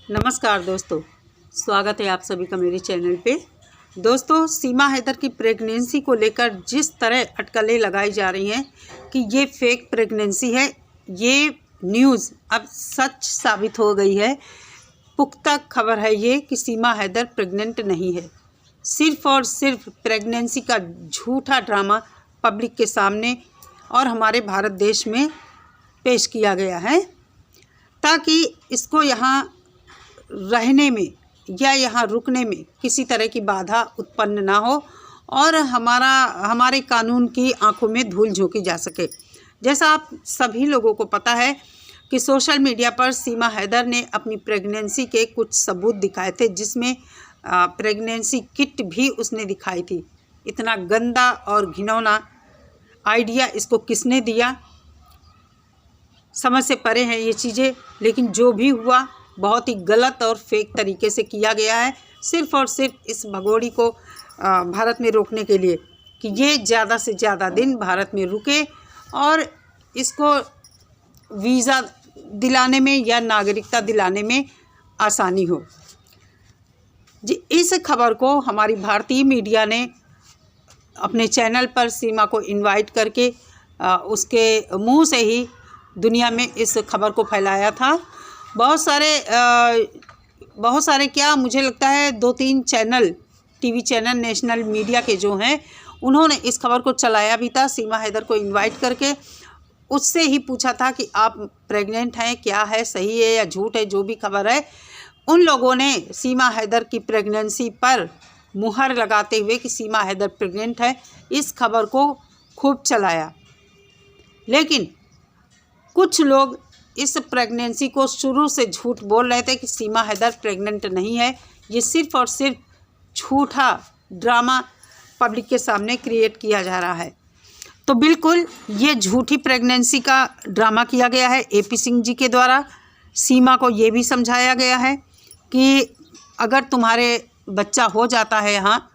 नमस्कार दोस्तों, स्वागत है आप सभी का मेरे चैनल पे। दोस्तों, सीमा हैदर की प्रेगनेंसी को लेकर जिस तरह अटकलें लगाई जा रही हैं कि ये फेक प्रेगनेंसी है, ये न्यूज़ अब सच साबित हो गई है। पुख्ता खबर है ये कि सीमा हैदर प्रेग्नेंट नहीं है। सिर्फ़ और सिर्फ प्रेगनेंसी का झूठा ड्रामा पब्लिक के सामने और हमारे भारत देश में पेश किया गया है, ताकि इसको यहाँ रहने में या यहाँ रुकने में किसी तरह की बाधा उत्पन्न ना हो और हमारे कानून की आंखों में धूल झोंकी जा सके। जैसा आप सभी लोगों को पता है कि सोशल मीडिया पर सीमा हैदर ने अपनी प्रेगनेंसी के कुछ सबूत दिखाए थे, जिसमें प्रेगनेंसी किट भी उसने दिखाई थी। इतना गंदा और घिनौना आइडिया इसको किसने दिया, समझ से परे हैं ये चीज़ें। लेकिन जो भी हुआ बहुत ही गलत और फेक तरीके से किया गया है, सिर्फ़ और सिर्फ इस भगोड़ी को भारत में रोकने के लिए कि ये ज़्यादा से ज़्यादा दिन भारत में रुके और इसको वीज़ा दिलाने में या नागरिकता दिलाने में आसानी हो। जी, इस खबर को हमारी भारतीय मीडिया ने अपने चैनल पर सीमा को इनवाइट करके उसके मुंह से ही दुनिया में इस खबर को फैलाया था। बहुत सारे क्या, मुझे लगता है 2-3 channel, TV channel national media के जो हैं, उन्होंने इस खबर को चलाया भी था। सीमा हैदर को इनवाइट करके उससे ही पूछा था कि आप प्रेग्नेंट हैं, क्या है, सही है या झूठ है, जो भी खबर है। उन लोगों ने सीमा हैदर की प्रेगनेंसी पर मुहर लगाते हुए कि सीमा हैदर प्रेग्नेंट है, इस खबर को खूब चलाया। लेकिन कुछ लोग इस प्रेगनेंसी को शुरू से झूठ बोल रहे थे कि सीमा हैदर प्रेग्नेंट नहीं है। ये सिर्फ़ और सिर्फ झूठा ड्रामा पब्लिक के सामने क्रिएट किया जा रहा है। तो बिल्कुल ये झूठी प्रेगनेंसी का ड्रामा किया गया है AP सिंह जी के द्वारा। सीमा को ये भी समझाया गया है कि अगर तुम्हारे बच्चा हो जाता है यहाँ,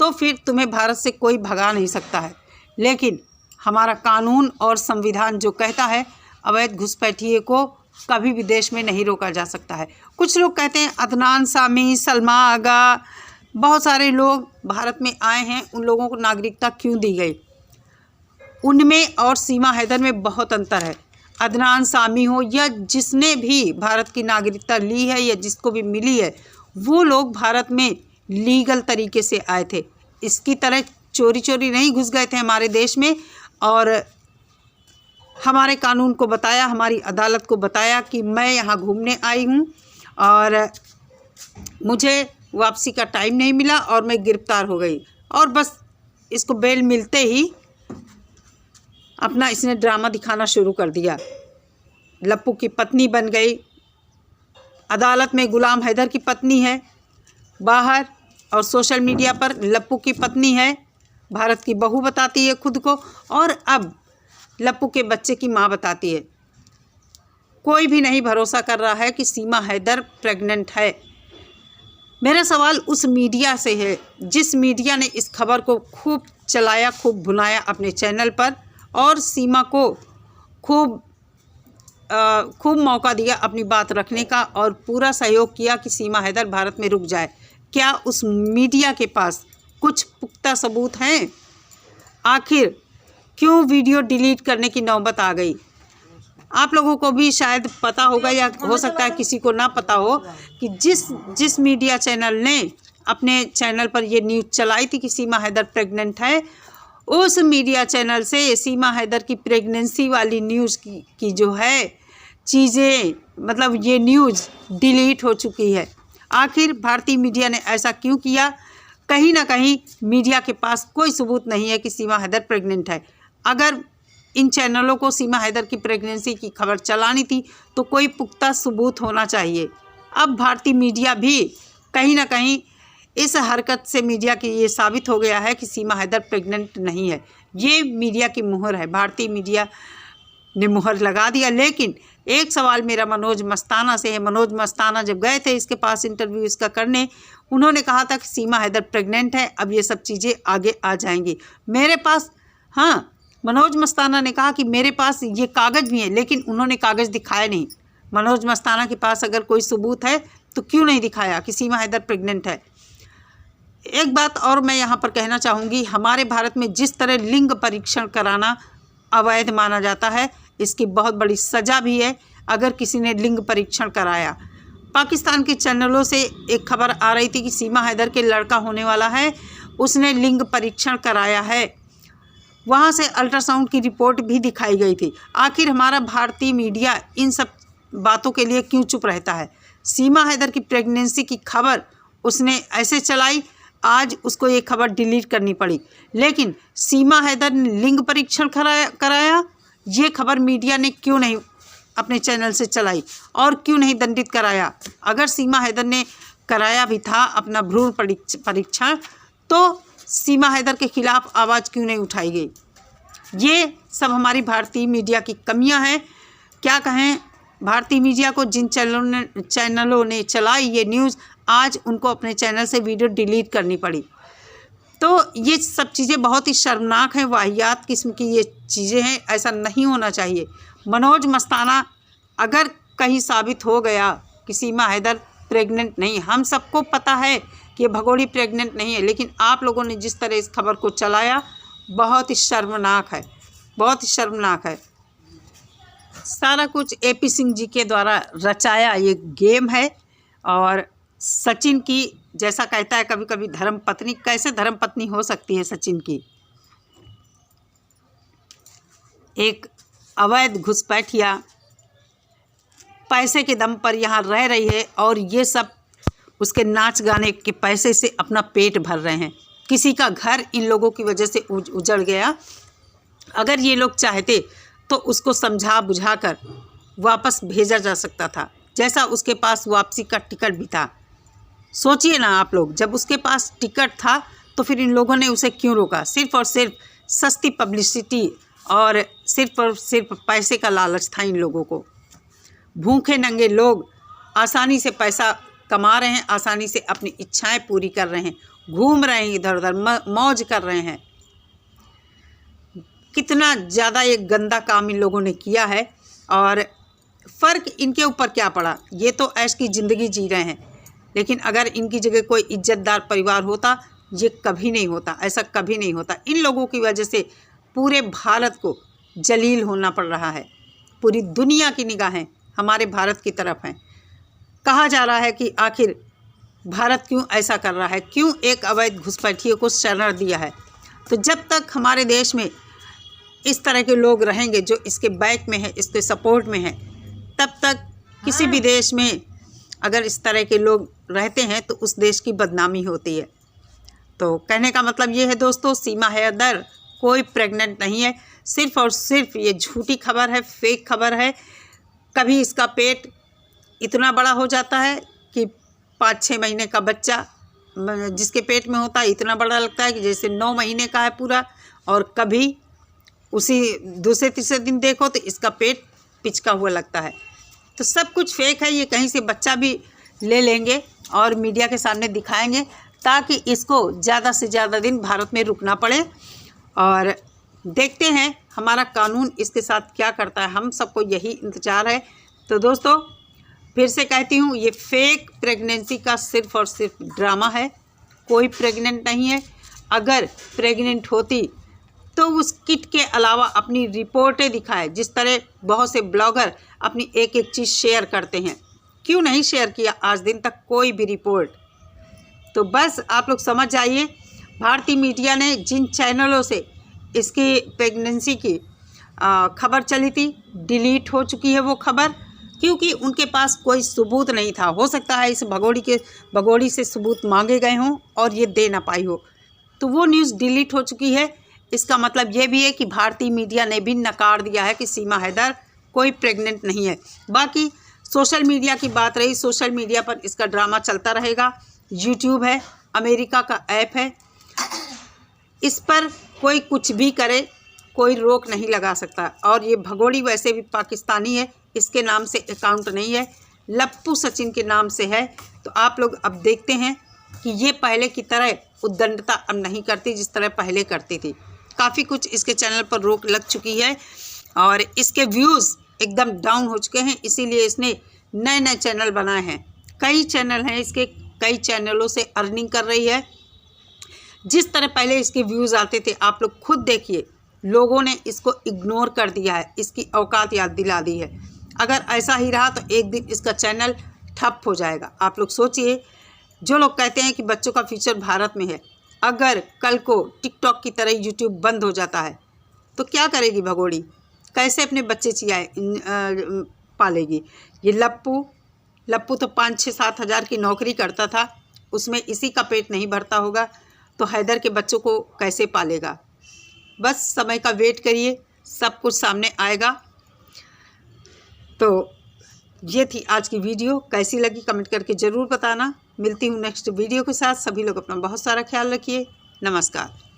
तो फिर तुम्हें भारत से कोई भगा नहीं सकता है। लेकिन हमारा कानून और संविधान जो कहता है, अवैध घुसपैठिए को कभी भी देश में नहीं रोका जा सकता है। कुछ लोग कहते हैं अदनान सामी, सलमा आगा, बहुत सारे लोग भारत में आए हैं, उन लोगों को नागरिकता क्यों दी गई? उनमें और सीमा हैदर में बहुत अंतर है। अदनान सामी हो या जिसने भी भारत की नागरिकता ली है या जिसको भी मिली है, वो लोग भारत में लीगल तरीके से आए थे। इसकी तरह चोरी चोरी नहीं घुस गए थे हमारे देश में और हमारे कानून को बताया, हमारी अदालत को बताया कि मैं यहाँ घूमने आई हूँ और मुझे वापसी का टाइम नहीं मिला और मैं गिरफ़्तार हो गई, और बस इसको बेल मिलते ही अपना इसने ड्रामा दिखाना शुरू कर दिया। लप्पू की पत्नी बन गई, अदालत में गुलाम हैदर की पत्नी है बाहर, और सोशल मीडिया पर लप्पू की पत्नी है, भारत की बहू बताती है खुद को, और अब लप्पू के बच्चे की माँ बताती है। कोई भी नहीं भरोसा कर रहा है कि सीमा हैदर प्रेग्नेंट है। मेरा सवाल उस मीडिया से है जिस मीडिया ने इस खबर को खूब चलाया, खूब भुनाया अपने चैनल पर, और सीमा को खूब मौका दिया अपनी बात रखने का और पूरा सहयोग किया कि सीमा हैदर भारत में रुक जाए। क्या उस मीडिया के पास कुछ पुख्ता सबूत हैं? आखिर क्यों वीडियो डिलीट करने की नौबत आ गई? आप लोगों को भी शायद पता होगा या हो सकता है किसी को ना पता हो कि जिस मीडिया चैनल ने अपने चैनल पर ये न्यूज़ चलाई थी कि सीमा हैदर प्रेग्नेंट है, उस मीडिया चैनल से सीमा हैदर की प्रेगनेंसी वाली न्यूज़ की जो है चीज़ें, मतलब ये न्यूज़ डिलीट हो चुकी है। आखिर भारतीय मीडिया ने ऐसा क्यों किया? कहीं ना कहीं मीडिया के पास कोई सबूत नहीं है कि सीमा हैदर प्रेग्नेंट है। अगर इन चैनलों को सीमा हैदर की प्रेगनेंसी की खबर चलानी थी तो कोई पुख्ता सबूत होना चाहिए। अब भारतीय मीडिया भी कहीं ना कहीं इस हरकत से मीडिया की ये साबित हो गया है कि सीमा हैदर प्रेग्नेंट नहीं है। ये मीडिया की मुहर है, भारतीय मीडिया ने मुहर लगा दिया। लेकिन एक सवाल मेरा मनोज मस्ताना से है। मनोज मस्ताना जब गए थे इसके पास इंटरव्यू इसका करने, उन्होंने कहा था कि सीमा हैदर प्रेग्नेंट है, अब ये सब चीज़ें आगे आ जाएंगी मेरे पास। हाँ, मनोज मस्ताना ने कहा कि मेरे पास ये कागज़ भी हैं, लेकिन उन्होंने कागज़ दिखाए नहीं। मनोज मस्ताना के पास अगर कोई सबूत है तो क्यों नहीं दिखाया कि सीमा हैदर प्रेग्नेंट है। एक बात और मैं यहाँ पर कहना चाहूँगी, हमारे भारत में जिस तरह लिंग परीक्षण कराना अवैध माना जाता है, इसकी बहुत बड़ी सज़ा भी है अगर किसी ने लिंग परीक्षण कराया। पाकिस्तान के चैनलों से एक खबर आ रही थी कि सीमा हैदर के लड़का होने वाला है, उसने लिंग परीक्षण कराया है, वहाँ से अल्ट्रासाउंड की रिपोर्ट भी दिखाई गई थी। आखिर हमारा भारतीय मीडिया इन सब बातों के लिए क्यों चुप रहता है। सीमा हैदर की प्रेगनेंसी की खबर उसने ऐसे चलाई, आज उसको ये खबर डिलीट करनी पड़ी, लेकिन सीमा हैदर ने लिंग परीक्षण कराया, ये खबर मीडिया ने क्यों नहीं अपने चैनल से चलाई और क्यों नहीं दंडित कराया। अगर सीमा हैदर ने कराया भी था अपना भ्रूण परीक्षण, तो सीमा हैदर के खिलाफ आवाज़ क्यों नहीं उठाई गई। ये सब हमारी भारतीय मीडिया की कमियां हैं। क्या कहें, भारतीय मीडिया को जिन चैनलों ने चलाई ये न्यूज़, आज उनको अपने चैनल से वीडियो डिलीट करनी पड़ी। तो ये सब चीज़ें बहुत ही शर्मनाक हैं, वाहियात किस्म की ये चीज़ें हैं, ऐसा नहीं होना चाहिए। मनोज मस्ताना अगर कहीं साबित हो गया कि सीमा हैदर प्रेग्नेंट नहीं, हम सबको पता है कि भगोड़ी प्रेग्नेंट नहीं है, लेकिन आप लोगों ने जिस तरह इस खबर को चलाया बहुत ही शर्मनाक है, बहुत ही शर्मनाक है। सारा कुछ AP सिंह जी के द्वारा रचाया ये गेम है। और सचिन की, जैसा कहता है कभी कभी धर्मपत्नी, कैसे धर्मपत्नी हो सकती है सचिन की। एक अवैध घुसपैठिया पैसे के दम पर यहाँ रह रही है और ये सब उसके नाच गाने के पैसे से अपना पेट भर रहे हैं। किसी का घर इन लोगों की वजह से उजड़ गया। अगर ये लोग चाहते तो उसको समझा बुझा कर वापस भेजा जा सकता था, जैसा उसके पास वापसी का टिकट भी था। सोचिए ना आप लोग, जब उसके पास टिकट था तो फिर इन लोगों ने उसे क्यों रोका। सिर्फ और सिर्फ सस्ती पब्लिसिटी और सिर्फ पैसे का लालच था इन लोगों को। भूखे नंगे लोग आसानी से पैसा कमा रहे हैं, आसानी से अपनी इच्छाएं पूरी कर रहे हैं, घूम रहे हैं इधर उधर, मौज कर रहे हैं। कितना ज़्यादा ये गंदा काम इन लोगों ने किया है। और फ़र्क इनके ऊपर क्या पड़ा, ये तो ऐश की ज़िंदगी जी रहे हैं, लेकिन अगर इनकी जगह कोई इज्जतदार परिवार होता, ये कभी नहीं होता, ऐसा कभी नहीं होता। इन लोगों की वजह से पूरे भारत को जलील होना पड़ रहा है। पूरी दुनिया की निगाहें हमारे भारत की तरफ हैं। कहा जा रहा है कि आखिर भारत क्यों ऐसा कर रहा है, क्यों एक अवैध घुसपैठियों को शरण दिया है। तो जब तक हमारे देश में इस तरह के लोग रहेंगे जो इसके बैक में है, इसके सपोर्ट में है, तब तक किसी भी देश में अगर इस तरह के लोग रहते हैं तो उस देश की बदनामी होती है। तो कहने का मतलब ये है दोस्तों, सीमा हैदर कोई प्रेग्नेंट नहीं है, सिर्फ़ और सिर्फ ये झूठी खबर है, फेक खबर है। कभी इसका पेट इतना बड़ा हो जाता है कि 5-6 महीने का बच्चा जिसके पेट में होता है इतना बड़ा लगता है कि जैसे 9 महीने का है पूरा, और कभी उसी दूसरे तीसरे दिन देखो तो इसका पेट पिचका हुआ लगता है। तो सब कुछ फेक है। ये कहीं से बच्चा भी ले लेंगे और मीडिया के सामने दिखाएंगे ताकि इसको ज़्यादा से ज़्यादा दिन भारत में रुकना पड़े। और देखते हैं हमारा कानून इसके साथ क्या करता है, हम सबको यही इंतज़ार है। तो दोस्तों फिर से कहती हूँ, ये फेक प्रेगनेंसी का सिर्फ़ और सिर्फ ड्रामा है, कोई प्रेग्नेंट नहीं है। अगर प्रेग्नेंट होती तो उस किट के अलावा अपनी रिपोर्टें दिखाए, जिस तरह बहुत से ब्लॉगर अपनी एक एक चीज़ शेयर करते हैं। क्यों नहीं शेयर किया आज दिन तक कोई भी रिपोर्ट। तो बस आप लोग समझ जाइए, भारतीय मीडिया ने जिन चैनलों से इसकी प्रेगनेंसी की खबर चली थी, डिलीट हो चुकी है वो खबर, क्योंकि उनके पास कोई सबूत नहीं था। हो सकता है इस भगोड़ी से सबूत मांगे गए हों और ये दे ना पाई हो, तो वो न्यूज़ डिलीट हो चुकी है। इसका मतलब ये भी है कि भारतीय मीडिया ने भी नकार दिया है कि सीमा हैदर कोई प्रेग्नेंट नहीं है। बाकी सोशल मीडिया की बात रही, सोशल मीडिया पर इसका ड्रामा चलता रहेगा। यूट्यूब है, अमेरिका का ऐप है, इस पर कोई कुछ भी करे, कोई रोक नहीं लगा सकता। और ये भगोड़ी वैसे भी पाकिस्तानी है, इसके नाम से अकाउंट नहीं है, लप्पू सचिन के नाम से है। तो आप लोग अब देखते हैं कि ये पहले की तरह उद्दंडता अब नहीं करती जिस तरह पहले करती थी। काफ़ी कुछ इसके चैनल पर रोक लग चुकी है और इसके व्यूज़ एकदम डाउन हो चुके हैं, इसीलिए इसने नए नए चैनल बनाए हैं, कई चैनल हैं इसके, कई चैनलों से अर्निंग कर रही है। जिस तरह पहले इसके व्यूज़ आते थे, आप लोग खुद देखिए, लोगों ने इसको इग्नोर कर दिया है, इसकी औकात याद दिला दी है। अगर ऐसा ही रहा तो एक दिन इसका चैनल ठप हो जाएगा। आप लोग सोचिए, जो लोग कहते हैं कि बच्चों का फ्यूचर भारत में है, अगर कल को टिकटॉक की तरह यूट्यूब बंद हो जाता है तो क्या करेगी भगोड़ी? कैसे अपने बच्चे पालेगी? ये लप्पू तो 5-6-7 हज़ार की नौकरी करता था, उसमें इसी का पेट नहीं भरता होगा, तो हैदर के बच्चों को कैसे पालेगा? बस समय का वेट करिए, सब कुछ सामने आएगा। तो ये थी आज की वीडियो, कैसी लगी कमेंट करके ज़रूर बताना। मिलती हूँ नेक्स्ट वीडियो के साथ। सभी लोग अपना बहुत सारा ख्याल रखिए। नमस्कार।